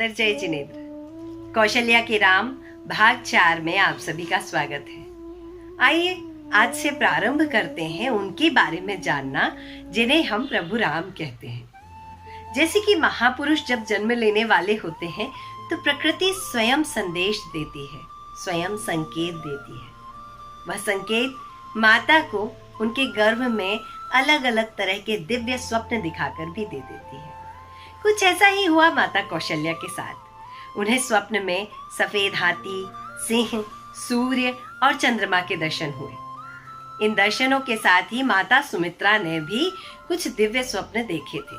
Father जय जिनेन्द्र। कौशल्या के राम भाग 4 में आप सभी का स्वागत है। आइए आज से प्रारंभ करते हैं उनके बारे में जानना जिन्हें हम प्रभु राम कहते हैं। जैसे कि महापुरुष जब जन्म लेने वाले होते हैं तो प्रकृति स्वयं संदेश देती है, स्वयं संकेत देती है। वह संकेत माता को उनके गर्भ में अलग अलग तरह के दिव्य स्वप्न दिखाकर भी दे देती है। कुछ ऐसा ही हुआ माता कौशल्या के साथ। उन्हें स्वप्न में सफेद हाथी, सिंह, सूर्य और चंद्रमा के दर्शन हुए। इन दर्शनों के साथ ही माता सुमित्रा ने भी कुछ दिव्य स्वप्न देखे थे।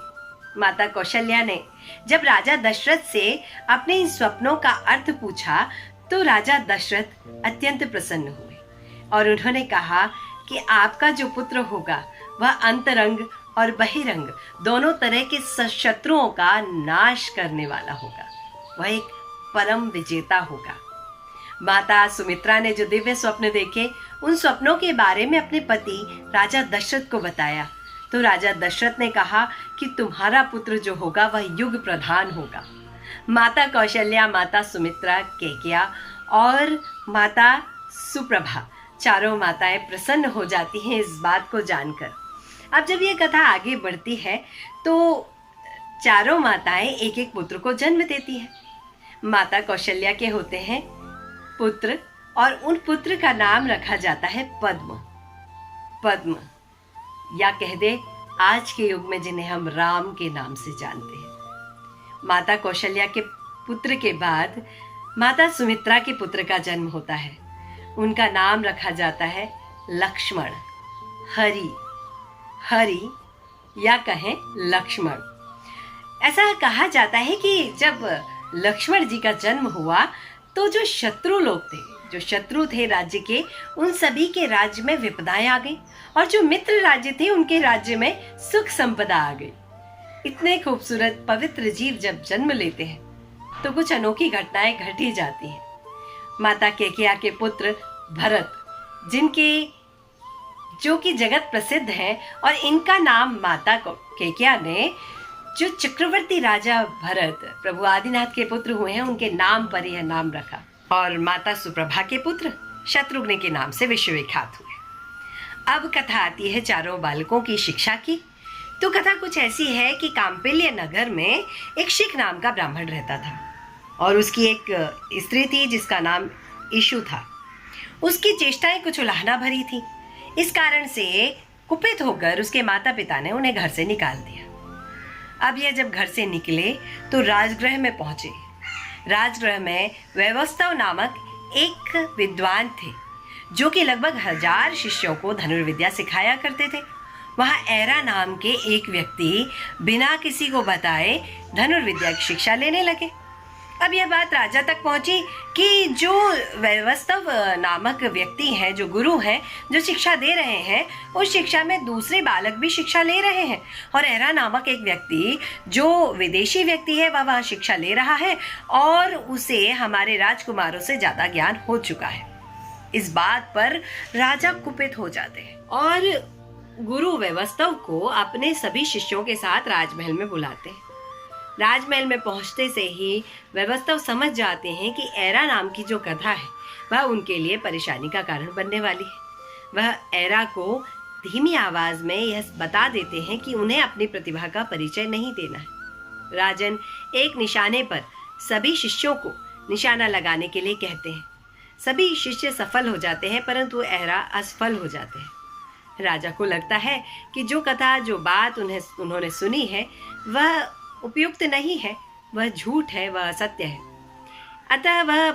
माता कौशल्या ने जब राजा दशरथ से अपने इन स्वप्नों का अर्थ पूछा तो राजा दशरथ अत्यंत प्रसन्न हुए और उन्होंने कहा कि आपका जो पुत्र होगा वह अंतरंग और बहिरंग दोनों तरह के शत्रुओं का नाश करने वाला होगा। वह एक परम विजेता होगा। माता सुमित्रा ने जो दिव्य स्वप्न देखे उन स्वप्नों के बारे में अपने पति राजा दशरथ को बताया तो राजा दशरथ ने कहा कि तुम्हारा पुत्र जो होगा वह युग प्रधान होगा। माता कौशल्या, माता सुमित्रा, केकया और माता सुप्रभा चारों माताएं प्रसन्न हो जाती हैं इस बात को जानकर। अब जब ये कथा आगे बढ़ती है तो चारों माताएं एक एक पुत्र को जन्म देती हैं। माता कौशल्या के होते हैं पुत्र और उन पुत्र का नाम रखा जाता है पद्म। पद्म या कह दे आज के युग में जिन्हें हम राम के नाम से जानते हैं। माता कौशल्या के पुत्र के बाद माता सुमित्रा के पुत्र का जन्म होता है। उनका नाम रखा जाता है लक्ष्मण, हरि या कहें लक्ष्मण। ऐसा कहा जाता है कि जब लक्ष्मण जी का जन्म हुआ तो जो शत्रु लोग थे, जो शत्रु थे राज्य के, उन सभी के राज्य में विपदाएं आ गई और जो मित्र राज्य थे उनके राज्य में सुख संपदा आ गई। इतने खूबसूरत पवित्र जीव जब जन्म लेते हैं तो कुछ अनोखी घटनाएं घट ही जाती हैं। माता केकया के पुत्र भरत, जो कि जगत प्रसिद्ध हैं, और इनका नाम माता केकया ने जो चक्रवर्ती राजा भरत प्रभु आदिनाथ के पुत्र हुए हैं उनके नाम पर यह नाम रखा। और माता सुप्रभा के पुत्र शत्रुघ्न के नाम से विश्व विख्यात हुए। अब कथा आती है चारों बालकों की शिक्षा की। तो कथा कुछ ऐसी है कि काम्पिल्य नगर में एक शिख नाम का ब्राह्मण रहता था और उसकी एक स्त्री थी जिसका नाम ईशु था। उसकी चेष्टाएं कुछ उलाहना भरी थी। इस कारण से कुपित होकर उसके माता पिता ने उन्हें घर से निकाल दिया। अब यह जब घर से निकले तो राजगृह में पहुंचे। राजगृह में वैवस्वत नामक एक विद्वान थे जो कि लगभग 1000 शिष्यों को धनुर्विद्या सिखाया करते थे। वहाँ ऐरा नाम के एक व्यक्ति बिना किसी को बताए धनुर्विद्या की शिक्षा लेने लगे। अब यह बात राजा तक पहुंची कि जो वैवस्वत नामक व्यक्ति हैं, जो गुरु हैं, जो शिक्षा दे रहे हैं, उस शिक्षा में दूसरे बालक भी शिक्षा ले रहे हैं और ऐरा नामक एक व्यक्ति जो विदेशी व्यक्ति है वह वहाँ शिक्षा ले रहा है और उसे हमारे राजकुमारों से ज़्यादा ज्ञान हो चुका है। इस बात पर राजा कुपित हो जाते हैं और गुरु वैवस्वत को अपने सभी शिष्यों के साथ राजमहल में बुलाते हैं। राजमहल में पहुंचते से ही वैवस्वत समझ जाते हैं कि ऐरा नाम की जो कथा है वह उनके लिए परेशानी का कारण बनने वाली है। वह ऐरा को धीमी आवाज में यह बता देते हैं कि उन्हें अपनी प्रतिभा का परिचय नहीं देना है। राजन एक निशाने पर सभी शिष्यों को निशाना लगाने के लिए कहते हैं। सभी शिष्य सफल हो जाते हैं परंतु ऐरा असफल हो जाते हैं। राजा को लगता है कि जो कथा, जो बात उन्होंने सुनी है वह उपयुक्त नहीं है, वह झूठ है, वह असत्य है। अतः वह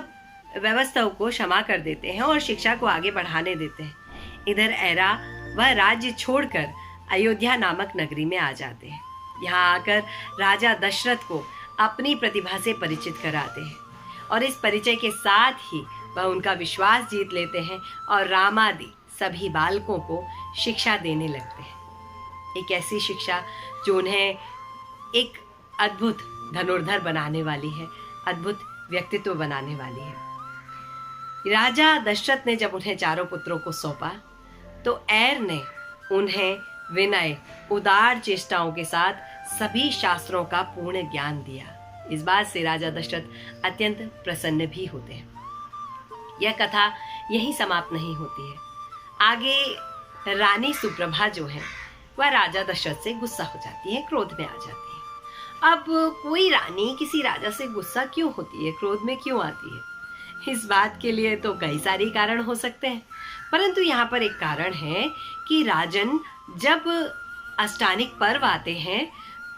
वैवस्वत को क्षमा कर देते हैं और शिक्षा को आगे बढ़ाने देते हैं। इधर ऐरा वह राज्य छोड़कर अयोध्या नामक नगरी में आ जाते हैं। यहाँ आकर राजा दशरथ को अपनी प्रतिभा से परिचित कराते हैं और इस परिचय के साथ ही वह उनका विश्वास जीत लेते हैं और रामादि सभी बालकों को शिक्षा देने लगते हैं। एक ऐसी शिक्षा जो उन्हें एक अद्भुत धनुर्धर बनाने वाली है, अद्भुत व्यक्तित्व बनाने वाली है। राजा दशरथ ने जब उन्हें चारों पुत्रों को सौंपा तो एर ने उन्हें विनय, उदार चेष्टाओं के साथ सभी शास्त्रों का पूर्ण ज्ञान दिया। इस बात से राजा दशरथ अत्यंत प्रसन्न भी होते हैं। यह कथा यहीं समाप्त नहीं होती है। आगे रानी सुप्रभा जो है वह राजा दशरथ से गुस्सा हो जाती है, क्रोध में आ जाती है। अब कोई रानी किसी राजा से गुस्सा क्यों होती है, क्रोध में क्यों आती है? इस बात के लिए तो कई सारे कारण हो सकते हैं, परंतु यहाँ पर एक कारण है कि राजन जब अष्टानिक पर्व आते हैं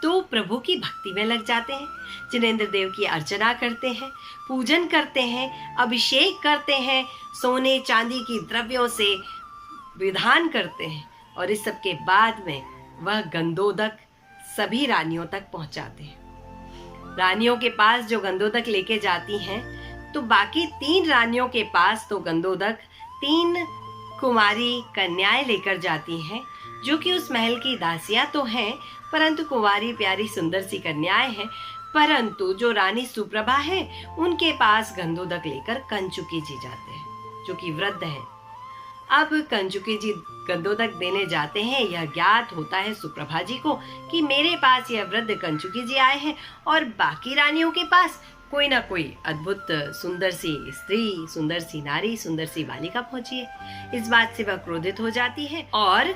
तो प्रभु की भक्ति में लग जाते हैं, जिनेंद्र देव की अर्चना करते हैं, पूजन करते हैं, अभिषेक करते हैं, सोने चांदी की द्रव्यों से विधान करते हैं, और इस सब के बाद में वह गंधोदक सभी रानियों तक पहुंचाते हैं। रानियों के पास जो गंधोदक लेके जाती हैं, तो बाकी 3 रानियों के पास तो गंधोदक 3 कुमारी कन्याएं लेकर जाती हैं, जो कि उस महल की दासियां तो हैं, परंतु कुंवारी प्यारी सुंदर सी कन्याएं हैं। परंतु जो रानी सुप्रभा है उनके पास गंधोदक लेकर कंचुकी जी जाते हैं, जो कि वृद्ध हैं। अब कंचुकी जी गंधोदक देने जाते हैं। यह ज्ञात होता है सुप्रभा जी को कि मेरे पास यह वृद्ध कंचुकी जी आए हैं, और बाकी रानियों के पास कोई ना कोई अद्भुत सुंदर सी स्त्री, सुंदर सी नारी, सुंदर सी बालिका पहुंची है। इस बात से वह क्रोधित हो जाती है और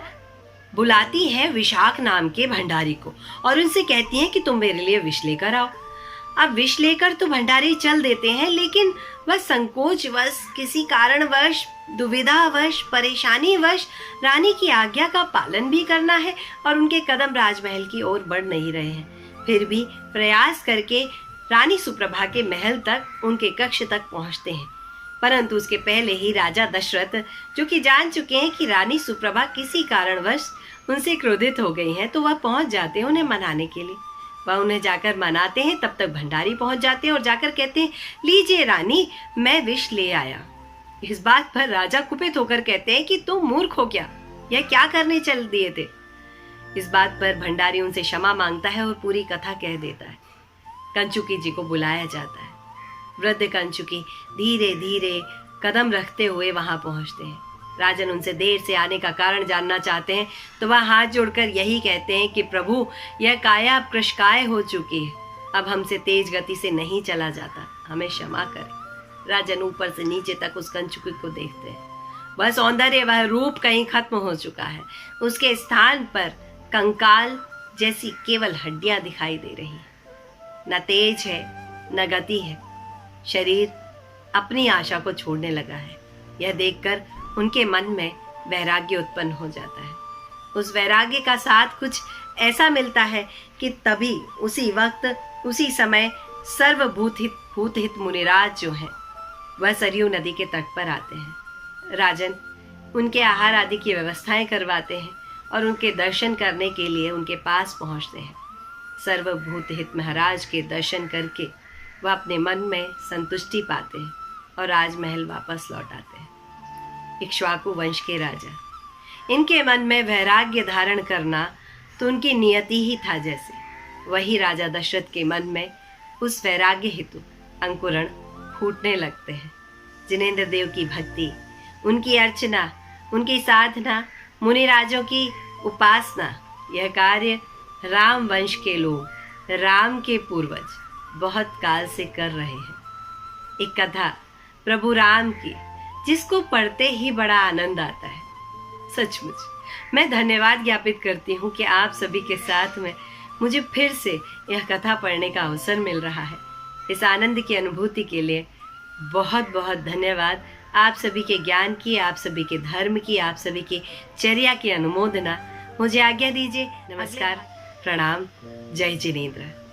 बुलाती है विशाख नाम के भंडारी को, और उनसे कहती हैं कि तुम मेरे लिए विष लेकर आओ। अब विष लेकर तो भंडारी चल देते हैं, लेकिन वह संकोचवश, किसी कारणवश, दुविधावश, परेशानीवश रानी की आज्ञा का पालन भी करना है, और उनके कदम राजमहल की ओर बढ़ नहीं रहे हैं। फिर भी प्रयास करके रानी सुप्रभा के महल तक, उनके कक्ष तक पहुंचते हैं। परंतु उसके पहले ही राजा दशरथ, जो कि जान चुके हैं कि रानी सुप्रभा किसी कारणवश उनसे क्रोधित हो गई हैं, तो वह पहुंच जाते हैं उन्हें मनाने के लिए। वह उन्हें जाकर मनाते हैं, तब तक भंडारी पहुंच जाते हैं और जाकर कहते हैं, लीजिए रानी, मैं विष ले आया। इस बात पर राजा कुपित होकर कहते हैं कि तुम मूर्ख हो क्या, यह क्या करने चल दिए थे? इस बात पर भंडारी उनसे क्षमा मांगता है और पूरी कथा कह देता है। कंचुकी जी को बुलाया जाता है। वृद्ध कंचुकी धीरे धीरे कदम रखते हुए वहां पहुंचते हैं। राजन उनसे देर से आने का कारण जानना चाहते हैं, तो वह हाथ जोड़कर यही कहते हैं कि प्रभु, यह काया कृशकाय हो चुकी है, अब हमसे तेज गति से नहीं चला जाता, हमें क्षमा करें। राजन ऊपर से नीचे तक उस कंचुकी को देखते हैं। वह सौंदर्य, वह रूप कहीं खत्म हो चुका है। उसके स्थान पर कंकाल जैसी केवल हड्डियां दिखाई दे रही हैं। न तेज है, न गति है। शरीर अपनी आशा को छोड़ने लगा है। यह देखकर उनके मन में वैराग्य उत्पन्न हो जाता है। उस वैराग्य का साथ कुछ ऐसा मिलता है कि तभी, उसी वक्त, उसी समय भूत हित मुनिराज जो हैं, वह सरयू नदी के तट पर आते हैं। राजन उनके आहार आदि की व्यवस्थाएं करवाते हैं और उनके दर्शन करने के लिए उनके पास पहुंचते हैं। सर्वभूत हित महाराज के दर्शन करके वह अपने मन में संतुष्टि पाते हैं और राजमहल वापस लौट आते हैं। इक्ष्वाकु वंश के राजा, इनके मन में वैराग्य धारण करना तो उनकी नियति ही था। जैसे वही राजा दशरथ के मन में उस वैराग्य हेतु अंकुरण फूटने लगते हैं। जिनेंद्र देव की भक्ति, उनकी अर्चना, उनकी साधना, मुनिराजों की उपासना, यह कार्य राम वंश के लोग, राम के पूर्वज बहुत काल से कर रहे हैं। एक कथा प्रभु राम की, जिसको पढ़ते ही बड़ा आनंद आता है। सचमुच मैं धन्यवाद ज्ञापित करती हूँ कि आप सभी के साथ में मुझे फिर से यह कथा पढ़ने का अवसर मिल रहा है। इस आनंद की अनुभूति के लिए बहुत बहुत धन्यवाद। आप सभी के ज्ञान की, आप सभी के धर्म की, आप सभी की चर्या की अनुमोदना। मुझे आज्ञा दीजिए। नमस्कार, प्रणाम, जय जिनेंद्र।